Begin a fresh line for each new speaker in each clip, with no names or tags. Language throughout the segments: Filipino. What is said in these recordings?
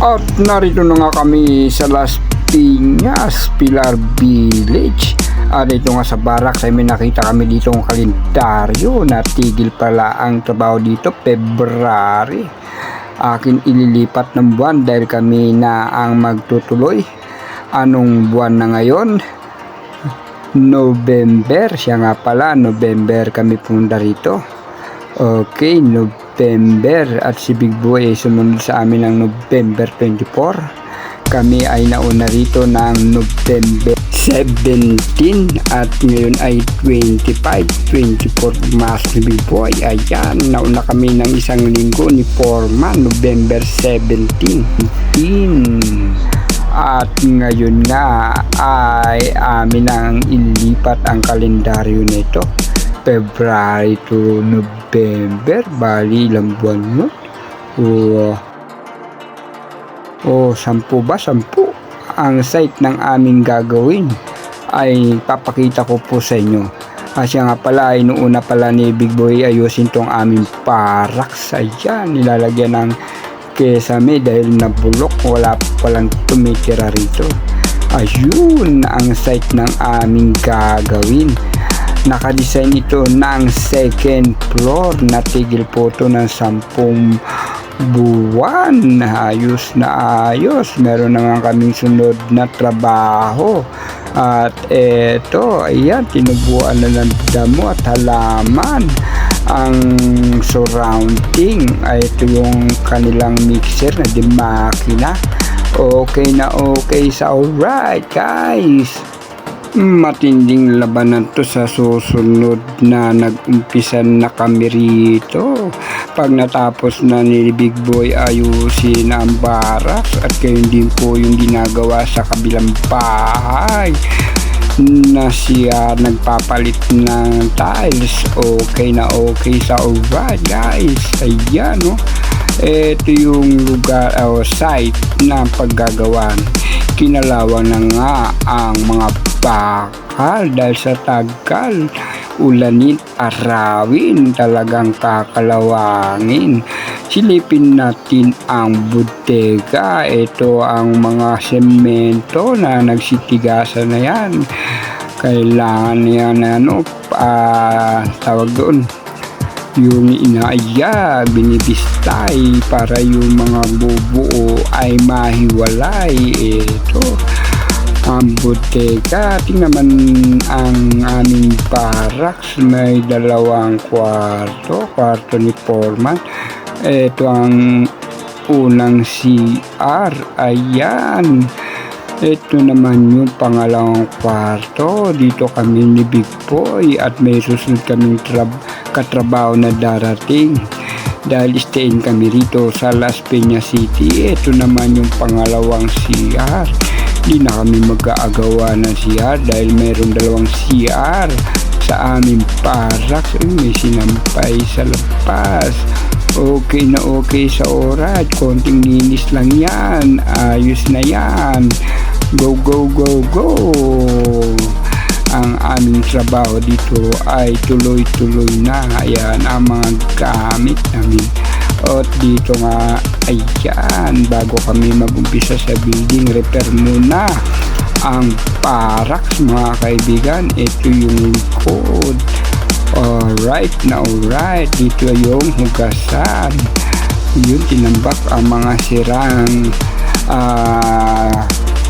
At narito na nga kami sa Las Piñas, Pilar Village. At ito nga sa barracks ay may nakita kami dito ng kalendaryo na tigil pala ang trabaho dito February. Akin ililipat ng buwan dahil kami na ang magtutuloy. Anong buwan na ngayon? November. Siya nga pala, November kami punta rito. Okay, November, at si Big Boy ay sumunod sa amin ng November 24. Kami ay nauna rito ng November 17 at ngayon ay 25, 24 mas ni Big Boy. Ayan, nauna kami ng isang linggo ni Foreman, November 17. At ngayon nga ay amin ang ilipat ang kalendaryo nito. February to November, bali ilang buwan mo? Sampu ba? Sampu. Ang site ng aming gagawin ay papakita ko po sa inyo. Kasi nga pala ay noona pala ni Big Boy ayusin tong aming barracks. Ayan, nilalagyan ng kesame dahil nabulok, wala palang tumitira rito. Ayun ang site ng aming gagawin. Nakadesign ito ng second floor, natigil po ito ng 10 buwan. Ayos na ayos. Meron naman kaming sunod na trabaho. At eto, ayan, tinubuan na ng damo at halaman ang surrounding. Ito yung kanilang mixer na di makina. Okay na okay sa alright guys. Matinding labanan to sa susunod na nag-umpisan na kami rito. Pag natapos na ni Big Boy ayusin ang barracks at gayon din po yung ginagawa sa kabilang bahay na siya nagpapalit ng tiles. Okay na okay sa alright guys. Ayan no. Ito yung lugar o site na paggagawan. Kinalawang na nga ang mga bakal dahil sa tagal, ulanin, arawin, talagang kakalawangin. Silipin natin ang bodega. Ito ang mga semento na nagsitigasan na yan. Kailangan yan tawag doon, yung inaaya, binibistay para yung mga bubuo ay mahiwalay. Ito ang bodega. Tingnan naman ang aming barracks, may 2 kwarto ni Foreman. Ito ang unang CR. Ayan, ito naman yung pangalawang kwarto. Dito kami ni Big Boy at may susunod kaming katrabaho na darating dahil stayin kami rito sa Las Piñas City. Ito naman yung pangalawang CR. Hindi na kami mag-aagawa ng CR dahil mayroong 2 CR sa aming barracks. May sinampay sa labas. Okay na okay sa oras. Konting linis lang yan. Ayos na yan. Go go go go. Ang aming trabaho dito ay tuloy-tuloy na. Ayan ang mga gamit namin. At dito nga, ayan, bago kami mag-umpisa sa building, repair muna ang barracks mga kaibigan. Ito yung likod. Alright na alright. Dito yung hugasan. Yun, tinambak ang mga sirang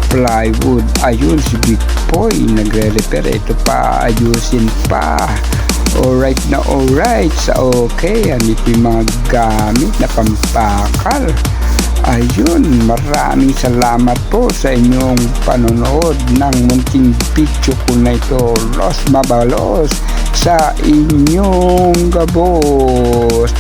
plywood. Ayun, si Big Boy nagre-repair. Ito pa, ayusin pa. Alright na alright. Sa okay, ito yung mga gamit na pampakal. Ayun, maraming salamat po sa inyong panonood ng munting video ko na ito. Los Mabalos sa inyong gabos.